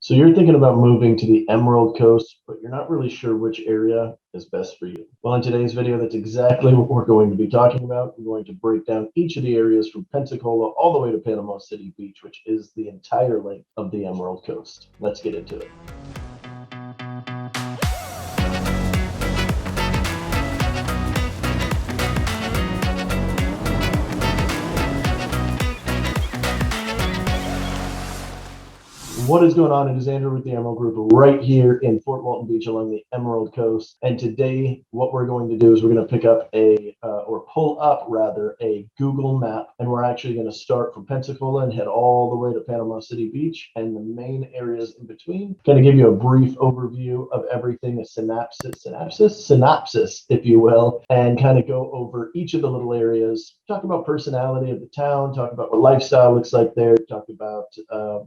So you're thinking about moving to the Emerald Coast, but you're not really sure which area is best for you. Well, in today's video, that's exactly what we're going to be talking about. We're going to break down each of the areas from Pensacola all the way to Panama City Beach, which is the entire length of the Emerald Coast. Let's get into it. What is going on? It is Andrew with the Emerald Group right here in Fort Walton Beach along the Emerald Coast. And today, what we're going to do is we're going to pick up pull up a Google map. And we're actually going to start from Pensacola and head all the way to Panama City Beach and the main areas in between. Going to give you a brief overview of everything, a synopsis, if you will, and kind of go over each of the little areas, talk about personality of the town, talk about what lifestyle looks like there, talk about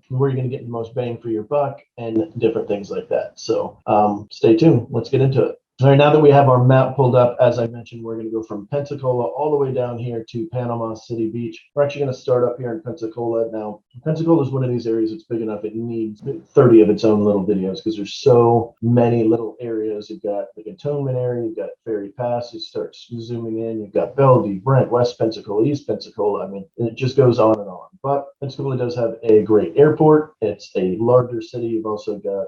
where you're going to get the most bang for your buck and different things like that. So stay tuned. Let's get into it. All right, now that we have our map pulled up, as I mentioned, we're going to go from Pensacola all the way down here to Panama City Beach. We're actually going to start up here in Pensacola. Now, Pensacola is one of these areas that's big enough it needs 30 of its own little videos because there's so many little areas. You've got the Cantonment area, you've got Ferry Pass, you start zooming in, you've got Bellevue, Brent, West Pensacola, East Pensacola. I mean, it just goes on and on. But Pensacola does have a great airport. It's a larger city. You've also got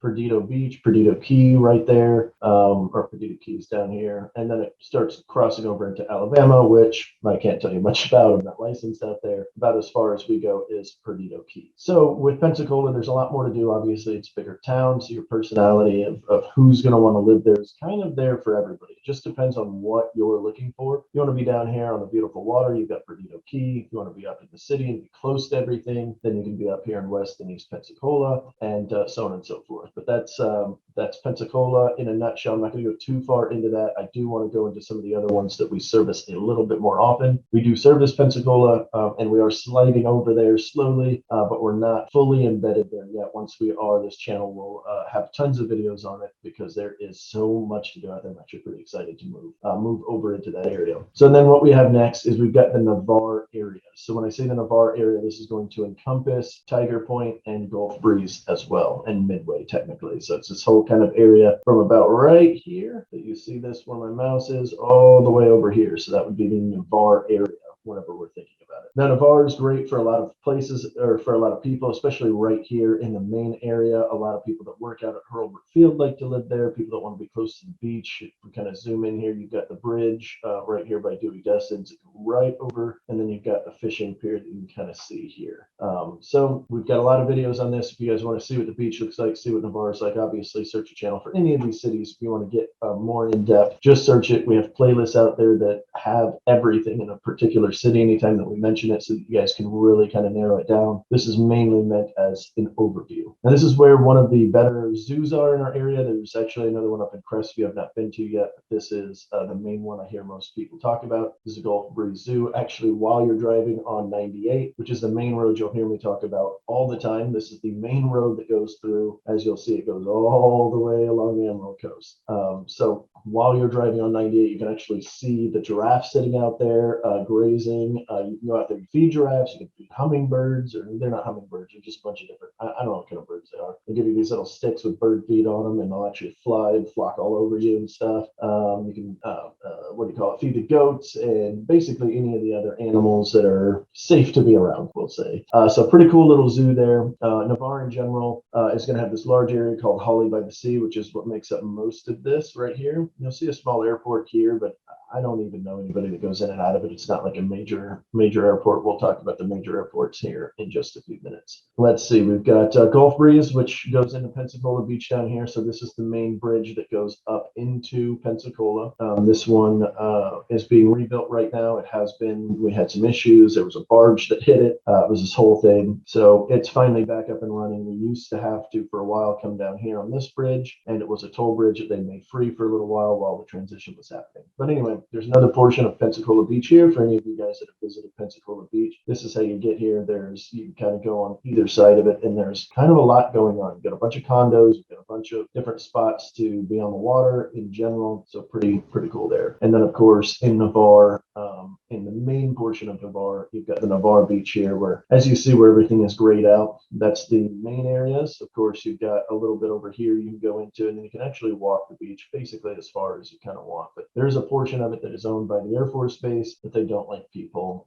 Perdido Beach, Perdido Key right there. Or Perdido Keys down here, and then it starts crossing over into Alabama, which I can't tell you much about. I'm not licensed out there. About as far as we go is Perdido Keys. So with Pensacola, there's a lot more to do. Obviously, it's a bigger town, so your personality of who's going to want to live there is kind of there for everybody. It just depends on what you're looking for. If you want to be down here on the beautiful water, you've got Perdido Key. If you want to be up in the city and be close to everything, then you can be up here in West and East Pensacola, and so on and so forth. But that's Pensacola in a nutshell. I'm not going to go too far into that. I do want to go into some of the other ones that we service a little bit more often. We do service Pensacola, and we are sliding over there slowly, but we're not fully embedded there yet. Once we are, this channel will have tons of videos on it because there is so much to do. I'm actually pretty excited to move over into that area. So then what we have next is we've got the Navarre area. So when I say the Navarre area, this is going to encompass Tiger Point and Gulf Breeze as well, and Midway technically. So it's this whole kind of area from about right here that you see this where my mouse is all the way over here. So that would be the Navarre area whenever we're thinking about it. Now, Navarre is great for a lot of places, or for a lot of people, especially right here in the main area. A lot of people that work out at Hurlburt Field like to live there. People that want to be close to the beach. If we kind of zoom in here, you've got the bridge right here by Dewey Destins, right over, and then you've got the fishing pier that you can kind of see here. So we've got a lot of videos on this. If you guys want to see what the beach looks like, see what Navarre is like, obviously search a channel for any of these cities. If you want to get more in depth, just search it. We have playlists out there that have everything in a particular city anytime that we mention it, so that you guys can really kind of narrow it down. This is mainly meant as an overview. And this is where one of the better zoos are in our area. There's actually another one up in Crestview I've not been to yet, but this is the main one I hear most people talk about. This is Gulf Breeze Zoo. Actually, while you're driving on 98, which is the main road you'll hear me talk about all the time, this is the main road that goes through. As you'll see, it goes all the way along the Emerald Coast. So while you're driving on 98, you can actually see the giraffes sitting out there grazing. You can go out there and feed giraffes. You can feed hummingbirds, or they're not hummingbirds. They're just a bunch of different, I don't know what kind of birds they are. They give you these little sticks with bird feed on them, and they'll actually fly and flock all over you and stuff. You can, feed the goats and basically any of the other animals that are safe to be around, we'll say. So pretty cool little zoo there. Navarre in general is going to have this large area called Holly by the Sea, which is what makes up most of this right here. You'll see a small airport here, but I don't even know anybody that goes in and out of it. It's not like a major airport. We'll talk about the major airports here in just a few minutes. Let's see. We've got Gulf Breeze, which goes into Pensacola Beach down here. So this is the main bridge that goes up into Pensacola. This one is being rebuilt right now. It has been. We had some issues. There was a barge that hit it. It was this whole thing. So it's finally back up and running. We used to have to, for a while, come down here on this bridge, and it was a toll bridge that they made free for a little while the transition was happening. But anyway, there's another portion of Pensacola Beach here for any of you guys that have visited Pensacola Beach. This is how you get here. You kind of go on either side of it, and there's kind of a lot going on. You've got a bunch of condos, you've got a bunch of different spots to be on the water in general. So pretty cool there. And And then, of course, in Navarre, in the main portion of Navarre, you've got the Navarre Beach here, where, as you see, where everything is grayed out, that's the main areas. Of course, you've got a little bit over here you can go into, and then you can actually walk the beach basically as far as you kind of want. But there's a portion of it that is owned by the Air Force Base that they don't like people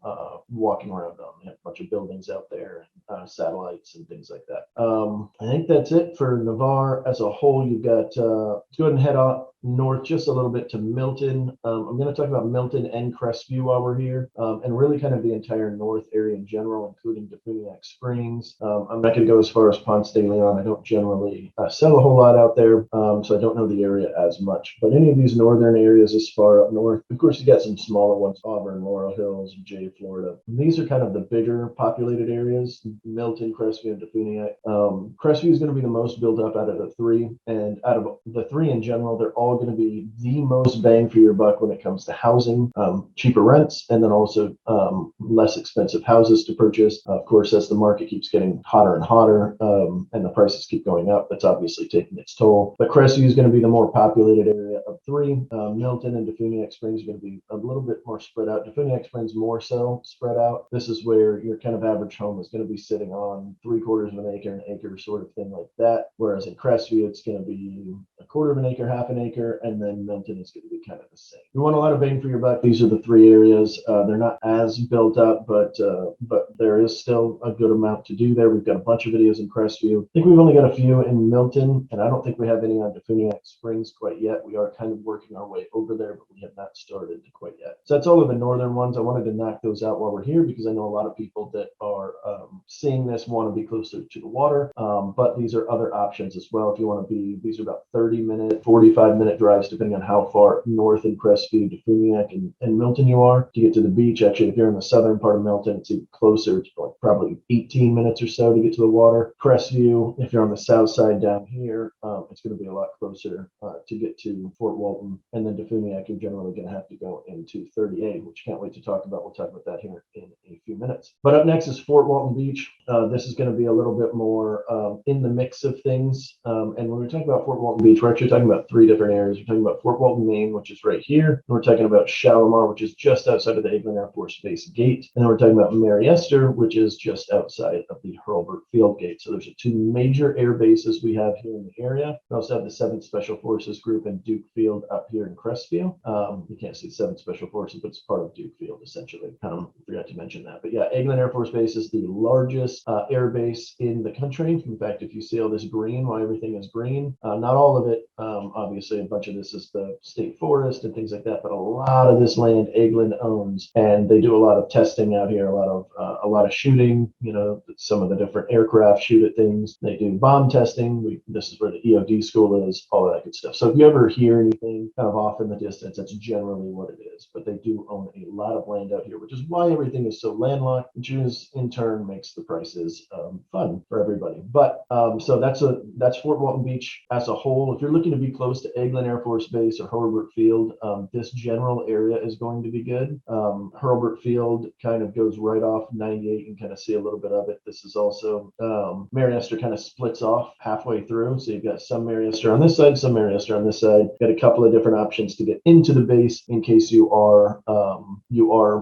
walking around on. They have a bunch of buildings out there, satellites and things like that. I think that's it for Navarre as a whole. You've got, let's go ahead and head off north just a little bit to Milton. I'm going to talk about Milton and Crestview while we're here, and really kind of the entire north area in general, including Defuniak Springs. I'm not going to go as far as Ponce de Leon. I don't generally sell a whole lot out there, so I don't know the area as much. But any of these northern areas as far up north, of course, you got some smaller ones, Auburn, Laurel Hills, Jay, Florida. And these are kind of the bigger populated areas, Milton, Crestview, and Defuniak. Crestview is going to be the most built up out of the three, and out of the three in general, they're all going to be the most bang for your buck when it comes to housing, cheaper rents, and then also less expensive houses to purchase. Of course, as the market keeps getting hotter and hotter, and the prices keep going up, that's obviously taking its toll. But Crestview is going to be the more populated area of three. Milton and Defuniak Springs are going to be a little bit more spread out. Defuniak Springs more so spread out. This is where your kind of average home is going to be sitting on 3/4 of an acre sort of thing like that. Whereas in Crestview, it's going to be 1/4 of an acre, half an acre, and then Milton is going to be kind of the same. You want a lot of bang for your buck. These are the three areas. They're not as built up, but there is still a good amount to do there. We've got a bunch of videos in Crestview. I think we've only got a few in Milton, and I don't think we have any on Defuniak Springs quite yet. We are kind of working our way over there, but we have not started quite yet. So that's all of the northern ones. I wanted to knock those out while we're here because I know a lot of people that are seeing this want to be closer to the water, but these are other options as well. If you want to be, these are about 30-minute, 45-minute drives, depending on how far north in Crestview, Defuniak, and Milton you are to get to the beach. Actually, if you're in the southern part of Milton, it's even closer. It's like probably 18 minutes or so to get to the water. Crestview, if you're on the south side down here, it's going to be a lot closer to get to Fort Walton. And then Defuniak, you're generally going to have to go into 38, which can't wait to talk about. We'll talk about that here in a few minutes. But up next is Fort Walton Beach. This is going to be a little bit more in the mix of things. And when we talk about Fort Walton Beach, we're actually talking about three different areas. We're talking about Fort Walton, Maine, which is right here. And we're talking about Shalimar, which is just outside of the Eglin Air Force Base gate. And then we're talking about Mary Esther, which is just outside of the Hurlburt Field gate. So there's the two major air bases we have here in the area. We also have the 7th Special Forces Group in Duke Field up here in Crestview. You can't see 7th Special Forces, but it's part of Duke Field, essentially. Forgot to mention that. But yeah, Eglin Air Force Base is the largest air base in the country. In fact, if you see all this green, why everything is green, not all of it, obviously a bunch of this is the state forest and things like that, but a lot of this land Eglin owns, and they do a lot of testing out here, a lot of shooting. You know, some of the different aircraft shoot at things. They do bomb testing. This is where the EOD school is, all of that good stuff. So if you ever hear anything kind of off in the distance, that's generally what it is. But they do own a lot of land out here, which is why everything is so landlocked, which is in turn makes the prices fun for everybody. But so that's Fort Walton Beach as a whole. If you're looking to be close to Eglin Air Force Base or Hurlburt Field, this general area is going to be good. Hurlburt Field kind of goes right off 98. You can kind of see a little bit of it. This is also Mary Esther kind of splits off halfway through. So you've got some Mary Esther on this side, some Mary Esther on this side. Got a couple of different options to get into the base in case you are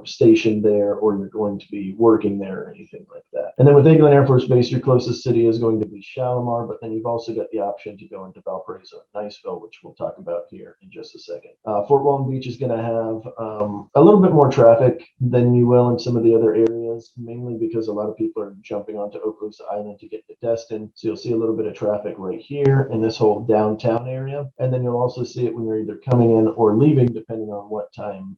stationed there or you're going to be working there or anything like that. And then with Eglin Air Force Base, your closest city is going to be Shalimar, but then you've also got the option to go into Valparaiso and Niceville, which we'll talk about here in just a second. Fort Walton Beach is going to have a little bit more traffic than you will in some of the other areas, mainly because a lot of people are jumping onto Okaloosa Island to get to Destin. So you'll see a little bit of traffic right here in this whole downtown area. And then you'll also see it when you're either coming in or leaving, depending on what time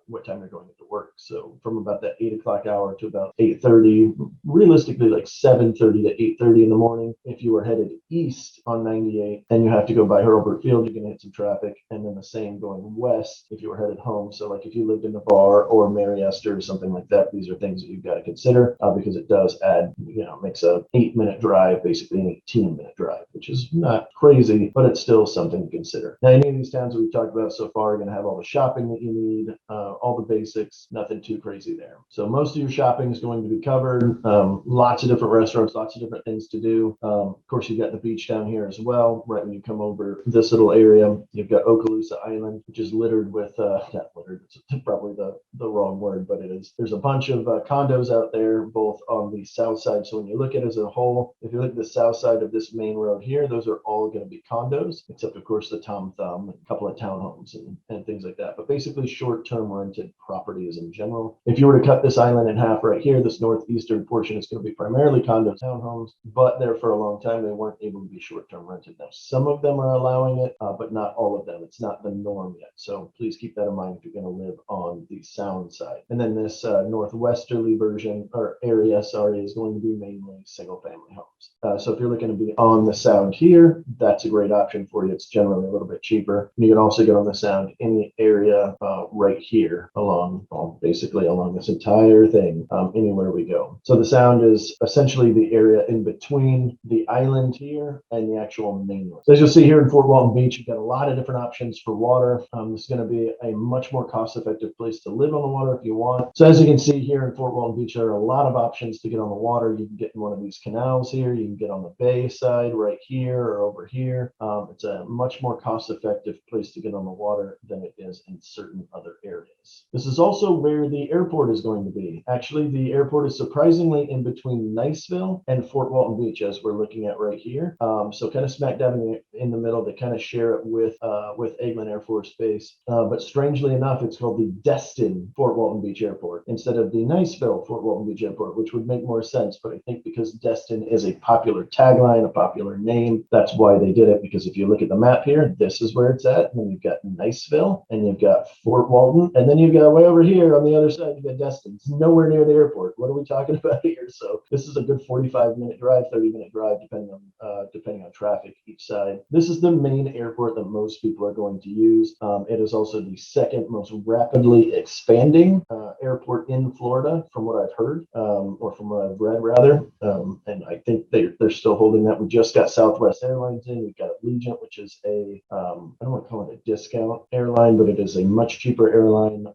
you're going into work. So from about that 8 o'clock hour to about 8:30, realistically like 7:30 to 8:30 in the morning. If you were headed east on 98 and you have to go by Hurlburt Field, you're going to hit some traffic. And then the same going west if you were headed home. So like if you lived in Navarre or Mary Esther or something like that, these are things that you've got to consider because it does add, makes a 8-minute drive basically an 18-minute drive, which is not crazy, but it's still something to consider. Now, any of these towns that we've talked about so far are going to have all the shopping that you need, all the basics, nothing too crazy there. So most of your shopping is going to be covered. Lots of different restaurants, lots of different things to do. Of course, you've got the beach down here as well, right when you come over this little area. area. You've got Okaloosa Island, which is littered with, not littered, it's probably the wrong word, but it is. There's a bunch of condos out there, both on the south side. So when you look at it as a whole, if you look at the south side of this main road here, those are all going to be condos, except of course the Tom Thumb, a couple of townhomes and things like that. But basically short-term rented properties in general. If you were to cut this island in half right here, this northeastern portion is going to be primarily condos, townhomes, but there for a long time they weren't able to be short-term rented. Now some of them are allowing it, but not all of them. It's not the norm yet. So please keep that in mind if you're going to live on the sound side. And then this northwesterly version or area, is going to be mainly single-family homes. So if you're looking to be on the sound here, that's a great option for you. It's generally a little bit cheaper. You can also get on the sound in the area right here along, basically along this entire thing, anywhere we go. So the sound is essentially the area in between the island here and the actual mainland. So as you'll see here in Fort Walton Beach, you've got a lot of different options for water. This is going to be a much more cost-effective place to live on the water if you want. So as you can see here in Fort Walton Beach, there are a lot of options to get on the water. You can get in one of these canals here. You can get on the bay side right here or over here. It's a much more cost-effective place to get on the water than it is in certain other areas. This is also where the airport is going to be. Actually, the airport is surprisingly in between Niceville and Fort Walton Beach, as we're looking at right here. So kind of smack dab in the middle. They kind of share it with Eglin Air Force Base. But strangely enough, it's called the Destin Fort Walton Beach Airport instead of the Niceville Fort Walton Beach Airport, which would make more sense. But I think because Destin is a popular tagline, a popular name, that's why they did it. Because if you look at the map here, this is where it's at. And then you've got Niceville and you've got Fort Walton. And then you've got way over here on the other side, you've got Destin. It's nowhere near the airport. What are we talking about here? So this is a good 45-minute drive, 30-minute drive, depending on traffic each side. This is the main airport that most people are going to use. It is also the second most rapidly expanding airport in Florida, from what I've heard, or from what I've read, rather. And I think they're still holding that. We just got Southwest Airlines in. We've got Allegiant, which is I don't want to call it a discount airline, but it is a much cheaper airline.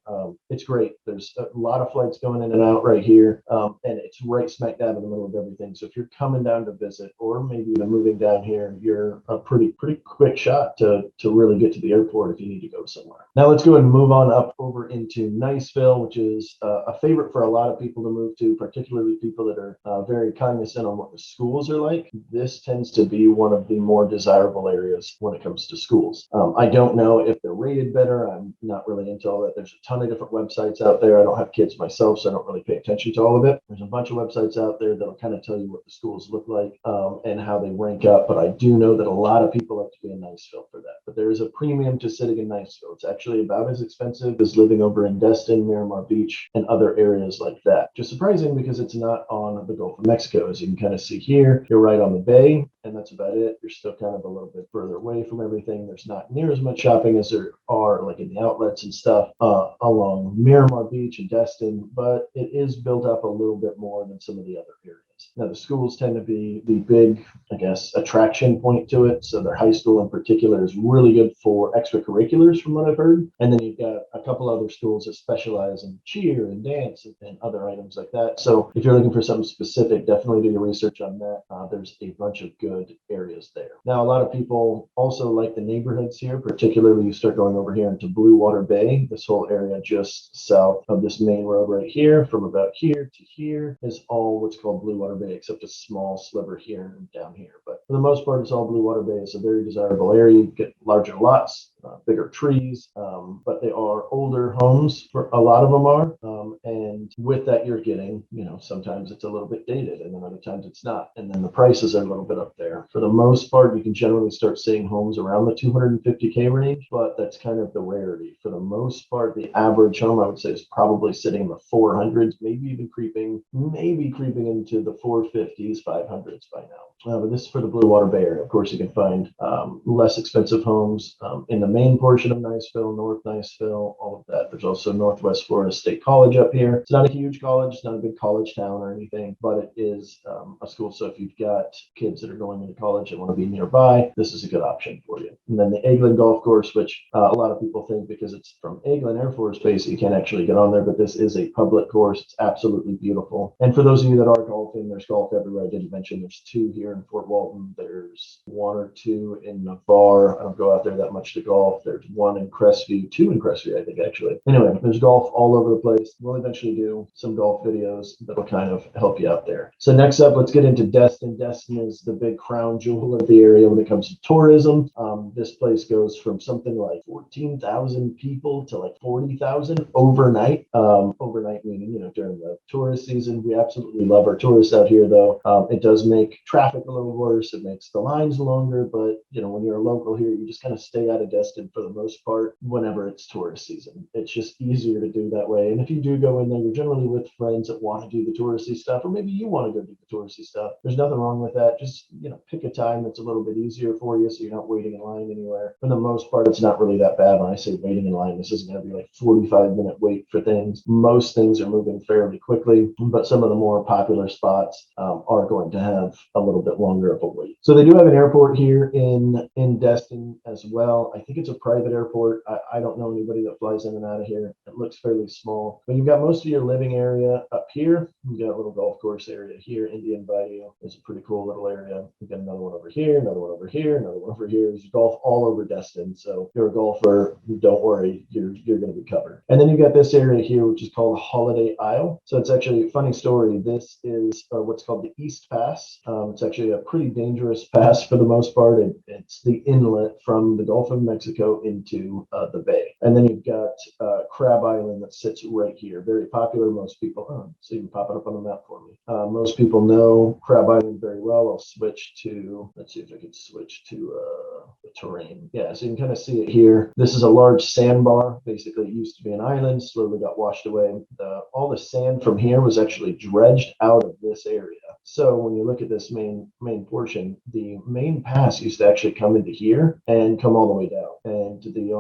It's great. There's a lot of flights going in and out right here, and it's right smack dab in the middle of everything. So if you're coming down to visit, or maybe even moving down here, you're a pretty quick shot to really get to the airport if you need to go somewhere. Now let's go ahead and move on up over into Niceville, which is a favorite for a lot of people to move to, particularly people that are very cognizant on what the schools are like. This tends to be one of the more desirable areas when it comes to schools. I don't know if they're rated better. I'm not really into all that. There's a ton of different websites out there. I don't have kids myself, so I don't really pay attention to all of it. There's a bunch of websites out there that'll kind of tell you what the schools look like and how they rank up. But I do know that a lot of people like to be in Niceville for that. But there is a premium to sitting in Niceville. It's actually about as expensive as living over in Destin, Miramar Beach, and other areas like that. Just surprising because it's not on the Gulf of Mexico. As you can kind of see here, you're right on the bay, and that's about it. You're still kind of a little bit further away from everything. There's not near as much shopping as there are like in the outlets and stuff along Miramar Beach and Destin, but it is built up a little bit more than some of the other areas. Now, the schools tend to be the big, I guess, attraction point to it. So their high school in particular is really good for extracurriculars from what I've heard. And then you've got a couple other schools that specialize in cheer and dance and other items like that. So if you're looking for something specific, definitely do your research on that. There's a bunch of good areas there. Now, a lot of people also like the neighborhoods here, particularly you start going over here into Blue Water Bay. This whole area just south of this main road right here, from about here to here, is all what's called Blue Water Bay, except a small sliver here and down here. But for the most part, it's all Blue Water Bay. It's a very desirable area. You get larger lots, bigger trees, but they are older homes. For a lot of them are, and with that, you're getting, sometimes it's a little bit dated, and then other times it's not. And then the prices are a little bit up there. For the most part, you can generally start seeing homes around the 250K range, but that's kind of the rarity. For the most part, the average home, I would say, is probably sitting in the 400s, maybe even creeping into the 450s, 500s by now. But this is for the Blue Water Bay area. Of course, you can find less expensive homes in the main portion of Niceville, North Niceville, all of that. There's also Northwest Florida State College up here. It's not a huge college. It's not a big college town or anything, but it is a school. So if you've got kids that are going into college and want to be nearby, this is a good option for you. And then the Eglin Golf Course, which a lot of people think because it's from Eglin Air Force Base, you can't actually get on there, but this is a public course. It's absolutely beautiful. And for those of you that are golfing, there's golf everywhere. I didn't mention there's two here in Fort Walton. There's one or two in Navarre. I don't go out there that much to golf. There's one in Crestview, two in Crestview, I think, actually. Anyway, there's golf all over the place. We'll eventually do some golf videos that'll kind of help you out there. So next up, let's get into Destin. Destin is the big crown jewel of the area when it comes to tourism. This place goes from something like 14,000 people to like 40,000 overnight. Overnight meaning, during the tourist season. We absolutely love our tourists out here, though. It does make traffic a little worse. It makes the lines longer, but when you're a local here, you just kind of stay out of Destin for the most part whenever it's tourist season. It's just easier to do that way. And if you do go in there, you're generally with friends that want to do the touristy stuff, or maybe you want to go do the touristy stuff. There's nothing wrong with that. Just, pick a time that's a little bit easier for you so you're not waiting in line anywhere. For the most part, it's not really that bad. When I say waiting in line, this isn't going to be like 45-minute wait for things. Most things are moving fairly quickly, but some of the more popular spots are going to have a little bit longer of a wait. So they do have an airport here in Destin as well. I think it's a private airport. I don't know anybody that flies in and out of here. It looks fairly small, but you've got most of your living area up here. You've got a little golf course area here. Indian Bayou is a pretty cool little area. We've got another one over here, another one over here, another one over here. There's golf all over Destin. So if you're a golfer, don't worry, you're going to be covered. And then you've got this area here, which is called Holiday Isle. So it's actually a funny story. This is what's called the East Pass. It's actually a pretty dangerous pass for the most part. It's the inlet from the Gulf of Mexico into the bay. And then you've got Crab Island that sits right here. Very popular. Most people, so you can pop it up on the map for me. Most people know Crab Island very well. I'll switch to, let's see if I can switch to the terrain. Yeah, so you can kind of see it here. This is a large sandbar. Basically, it used to be an island, slowly got washed away. All the sand from here was actually dredged out of this area. So when you look at this main portion, the main pass used to actually come into here and come all the way down. And the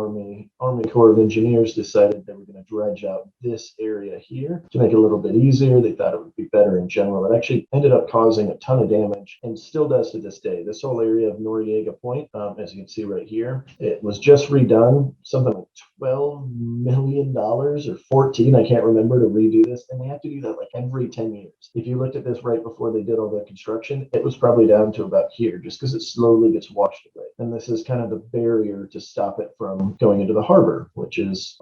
Army Corps of Engineers decided they were going to dredge out this area here to make it a little bit easier. They thought it would be better in general. It actually ended up causing a ton of damage and still does to this day. This whole area of Noriega Point, as you can see right here, it was just redone, something like $12 million or 14, I can't remember, to redo this. And they have to do that like every 10 years. If you looked at this right before they did all the construction, it was probably down to about here just because it slowly gets washed away. And this is kind of the barrier to stop it from going into the harbor,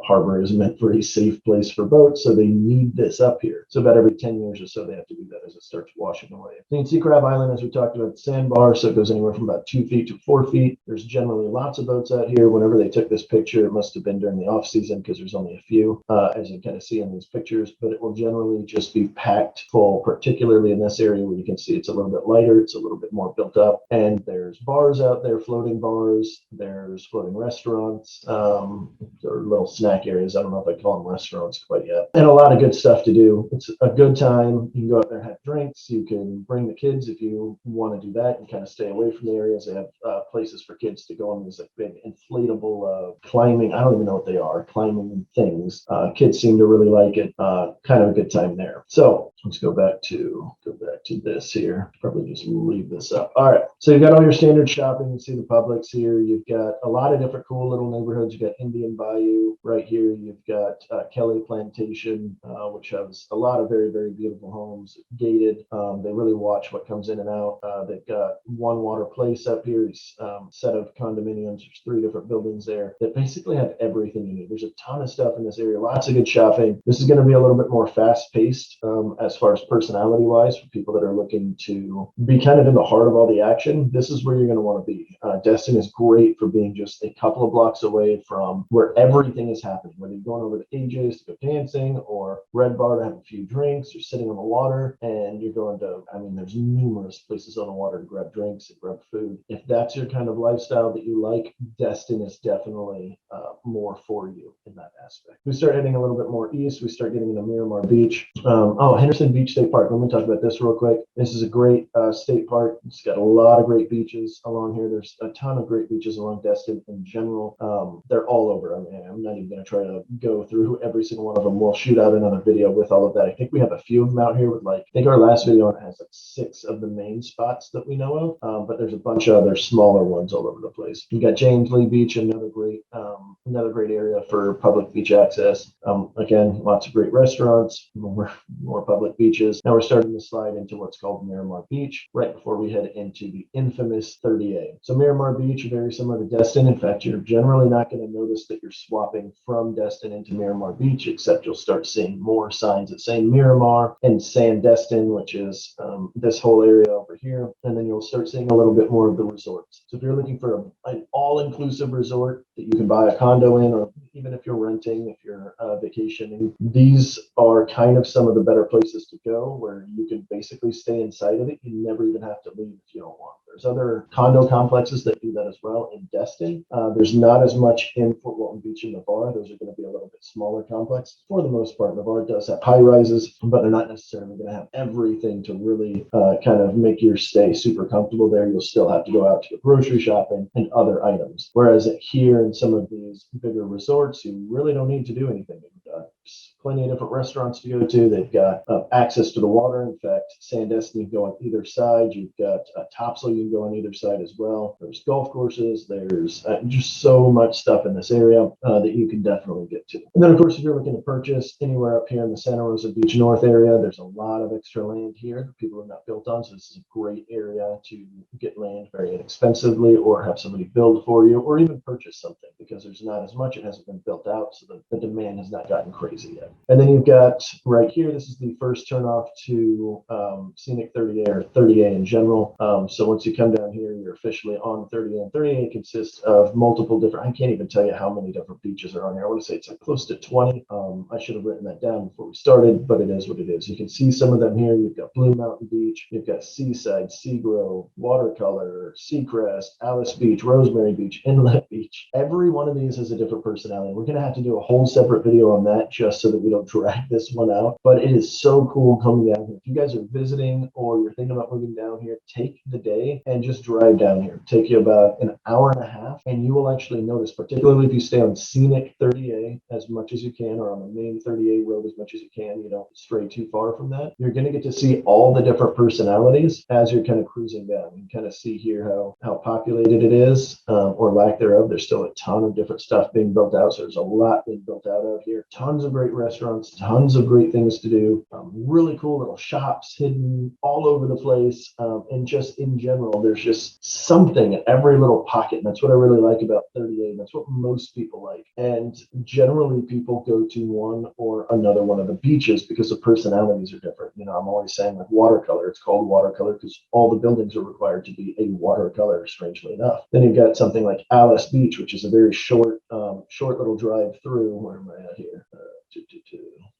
harbor is meant for a safe place for boats. So they need this up here. So about every 10 years or so, they have to do that as it starts washing away. So you can see Crab Island, as we talked about, sandbar. So it goes anywhere from about 2 feet to 4 feet. There's generally lots of boats out here. Whenever they took this picture, it must have been during the off season because there's only a few, as you kind of see in these pictures, but it will generally just be packed full, particularly in this area where you can see it's a little bit lighter, it's a little bit more built up, and there's bars out there, floating bars, there's floating restaurants, or little snack areas. I don't know if I call them restaurants quite yet, and a lot of good stuff to do. It's a good time. You can go out there and have drinks. You can bring the kids if you want to do that and kind of stay away from the areas. They have places for kids to go on these like big inflatable climbing, I don't even know what they are, climbing things. Kids seem to really like it. Kind of a good time there. So let's go back to this here. Probably just leave this up. All right. So you've got all your standard shopping. You see the Publix here. You've got a lot of different cool little neighborhoods. You got Indian Bayou right here. You've got Kelly Plantation, which has a lot of very, very beautiful homes, gated. They really watch what comes in and out. They've got One Water Place up here. Set of condominiums. There's 3 different buildings there that basically have everything you need. There's a ton of stuff in this area. Lots of good shopping. This is going to be a little bit more fast-paced as far as personality-wise for people that are looking to be kind of in the heart of all the action. This is where you're going to want to be. Destin is great for being just a couple of blocks away from where everything is happening, whether you're going over to AJ's to go dancing or Red Bar to have a few drinks or sitting on the water, and you're going to, there's numerous places on the water to grab drinks and grab food. If that's your kind of lifestyle that you like, Destin is definitely more for you in that aspect. We start heading a little bit more east. We start getting into Miramar Beach. Henderson Beach State Park. Let me talk about this real quick. This is a great state park. It's got a lot of great beaches along here. There's a ton of great beaches along Destin in general. They're all over. I'm not even going to try to go through every single one of them. We'll shoot out another video with all of that. I think we have a few of them out here with I think our last video has 6 of the main spots that we know of, but there's a bunch of other smaller ones all over the place. You got James Lee Beach, another great area for public beach access. Again, lots of great restaurants, more public beaches. Now we're starting to slide into what's called Miramar Beach, right before we head into the infamous 30A. So Miramar Beach, very similar to Destin. In fact, you're generally not going to notice that you're swapping from Destin into Miramar Beach, except you'll start seeing more signs that say Miramar and Sandestin, which is this whole area over here. And then you'll start seeing a little bit more of the resorts. So if you're looking for an all-inclusive resort that you can buy a condo in, or even if you're renting, if you're vacationing, these are kind of some of the better places to go where you can basically stay inside of it. You never even have to leave if you don't want. There's other condo complexes that do that as well in Destin. There's not as much in Fort Walton Beach in Navarre. Those are going to be a little bit smaller complex. For the most part, Navarre does have high rises, but they're not necessarily going to have everything to really kind of make your stay super comfortable there. You'll still have to go out to your grocery shopping and other items. Whereas here in some of these bigger resorts, you really don't need to do anything. There's plenty of different restaurants to go to. They've got access to the water. In fact, Sandestin, you can go on either side. You've got Topsail, you can go on either side as well. There's golf courses. There's just so much stuff in this area that you can definitely get to. And then, of course, if you're looking to purchase anywhere up here in the Santa Rosa Beach North area, there's a lot of extra land here that people have not built on. So this is a great area to get land very inexpensively, or have somebody build for you, or even purchase something, because there's not as much. It hasn't been built out, so the demand has not gotten crazy yet. And then you've got right here, this is the first turnoff to Scenic 30A, or 30A in general. So once you come down here, you're officially on 30A. And 30A consists of multiple different, I can't even tell you how many different beaches are on here. I want to say it's like close to 20. I should have written that down before we started, but it is what it is. You can see some of them here. You've got Blue Mountain Beach, you've got Seaside, Seagrove, Watercolor, Seacrest, Alice Beach, Rosemary Beach, Inlet Beach. Every one of these has a different personality. We're going to have to do a whole separate video on that, just so that we don't drag this one out. But it is so cool coming down here. If you guys are visiting or you're thinking about moving down here, take the day and just drive down here. Take you about an hour and a half, and you will actually notice, particularly if you stay on Scenic 30A as much as you can, or on the main 30A road as much as you can, you don't stray too far from that. You're going to get to see all the different personalities as you're kind of cruising down. You can kind of see here how populated it is, or lack thereof. There's still a ton of different stuff being built out. So there's a lot being built out out here. Tons of great restaurants, tons of great things to do. Really cool little shops hidden all over the place. And just in general, there's just something in every little pocket. And that's what I really like about 38. That's what most people like. And generally people go to one or another one of the beaches because the personalities are different. You know, I'm always saying, like, Watercolor, it's called Watercolor because all the buildings are required to be a watercolor, strangely enough. Then you've got something like Alice Beach, which is a very short little drive through. Where am I at here?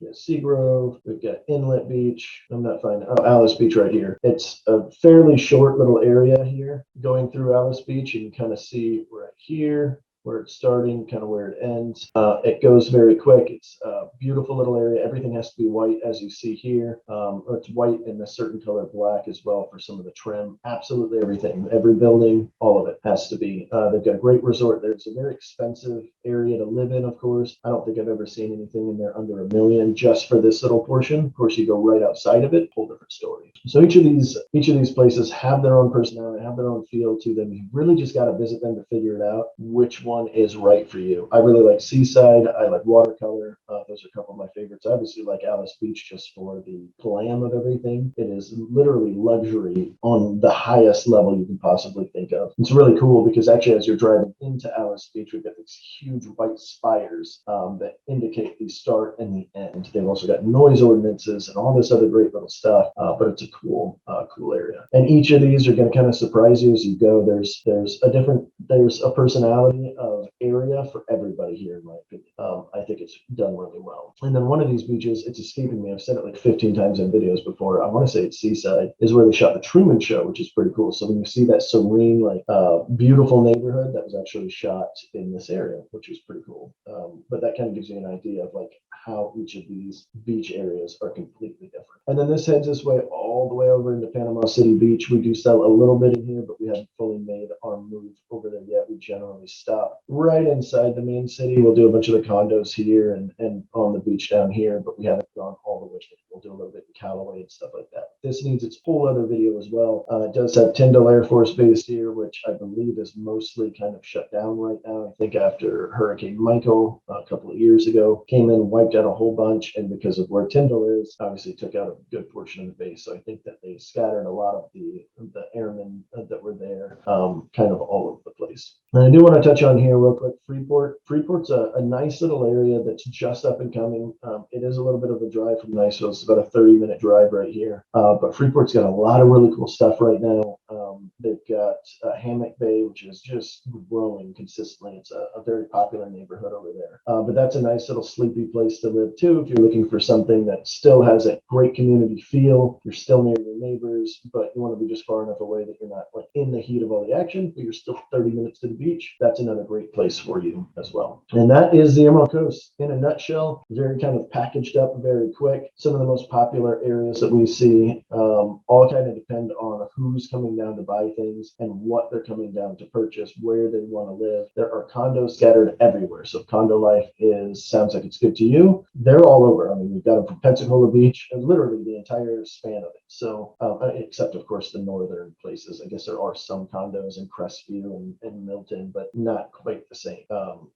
Yeah, Seagrove. We've got Inlet Beach. I'm not finding, Alice Beach right here. It's a fairly short little area here going through Alice Beach. You can kind of see right here where it's starting, kind of where it ends. It goes very quick. It's a beautiful little area. Everything has to be white, as you see here. It's white and a certain color black as well for some of the trim. Absolutely everything. Every building, all of it has to be. They've got a great resort there. It's a very expensive area to live in, of course. I don't think I've ever seen anything in there under $1 million just for this little portion. Of course, you go right outside of it, whole different story. So each of these places have their own personality, have their own feel to them. You really just got to visit them to figure it out which one is right for you. I really like Seaside. I like Watercolor. Those are a couple of my favorites. I obviously like Alice Beach just for the glam of everything. It is literally luxury on the highest level you can possibly think of. It's really cool because actually, as you're driving into Alice Beach, we've got these huge white spires that indicate the start and the end. They've also got noise ordinances and all this other great little stuff, but it's a cool area. And each of these are going to kind of surprise you as you go. There's a personality of area for everybody here, in my opinion. I think it's done really well. And then one of these beaches, it's escaping me. I've said it like 15 times in videos before. I want to say it's Seaside, is where they shot the Truman Show, which is pretty cool. So when you see that serene, like beautiful neighborhood, that was actually shot in this area, which was pretty cool. But that kind of gives you an idea of like how each of these beach areas are completely different. And then this heads this way all the way over into Panama City Beach. We do sell a little bit in here, but we haven't fully made our move over there yet. We generally stop right inside the main city. We'll do a bunch of the condos here and on the beach down here, but we haven't gone all the way. We'll do a little bit in Callaway and stuff like that. This needs its whole other video as well. It does have Tyndall Air Force Base here, which I believe is mostly kind of shut down right now. I think after Hurricane Michael a couple of years ago came in, wiped out a whole bunch, and because of where Tyndall is, obviously took out a good portion of the base. So I think that they scattered a lot of the airmen that were there, kind of all over the place. And I do want to touch on here real quick, Freeport. Freeport's a nice little area that's just up and coming. It is a little bit of a drive from Niceville. It's about a 30-minute drive right here. But Freeport's got a lot of really cool stuff right now. They've got Hammock Bay, which is just growing consistently. It's a very popular neighborhood over there. But that's a nice little sleepy place to live too if you're looking for something that still has a great community feel. You're still near your neighbors, but you want to be just far enough away that you're not like in the heat of all the action, but you're still 30 minutes to the beach. That's another great place for you as well. And that is the Emerald Coast in a nutshell. Very kind of packaged up very quick. Some of the most popular areas that we see all kind of depend on who's coming down to buy things and what they're coming down to purchase, where they want to live. There are condos scattered everywhere. So if condo life sounds like it's good to you, they're all over. I mean, we've got them from Pensacola Beach and literally the entire span of it. So except of course the northern places. I guess there are some condos in Crestview and Milton, but not quite the same.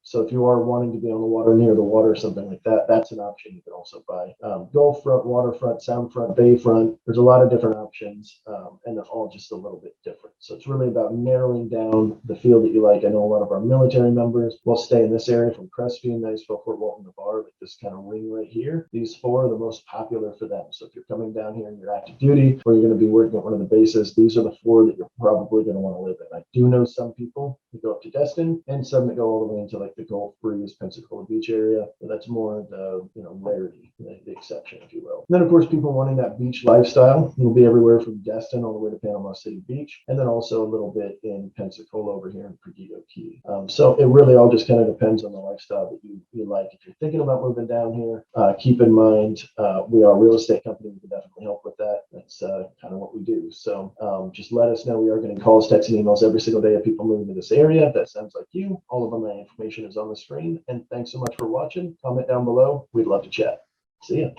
So if you are wanting to be on the water, near the water, something like that, that's an option you can also buy. Gulf front, waterfront, soundfront, bayfront. There's a lot of different options, and they're all just a little bit different. So it's really about narrowing down the feel that you like. I know a lot of our military members will stay in this area from Crestview, Niceville, Fort Walton, Navarre, like this kind of ring right here. These four are the most popular for them. So if you're coming down here and you're active duty, or you're going to be working at one of the bases, these are the four that you're probably going to want to live in. I do know some people who go up to Destin, and some that go all the way into like the Gulf Breeze, Pensacola Beach area. But that's more the rarity, the exception, if you will. And then of course, people wanting that beach lifestyle will be everywhere from Destin all the way to Panama City Beach, and then also a little bit in Pensacola over here in Perdido Key. So it really all just kind of depends on the lifestyle that you like. If you're thinking about moving down here, keep in mind we are a real estate company. We can definitely help with that. That's kind of what we do. So just let us know. We are getting calls, texts, and emails every single day of people moving to this area. If that sounds like you, all of my information is on the screen. And thanks so much for watching. Comment down below. We'd love to chat. See ya.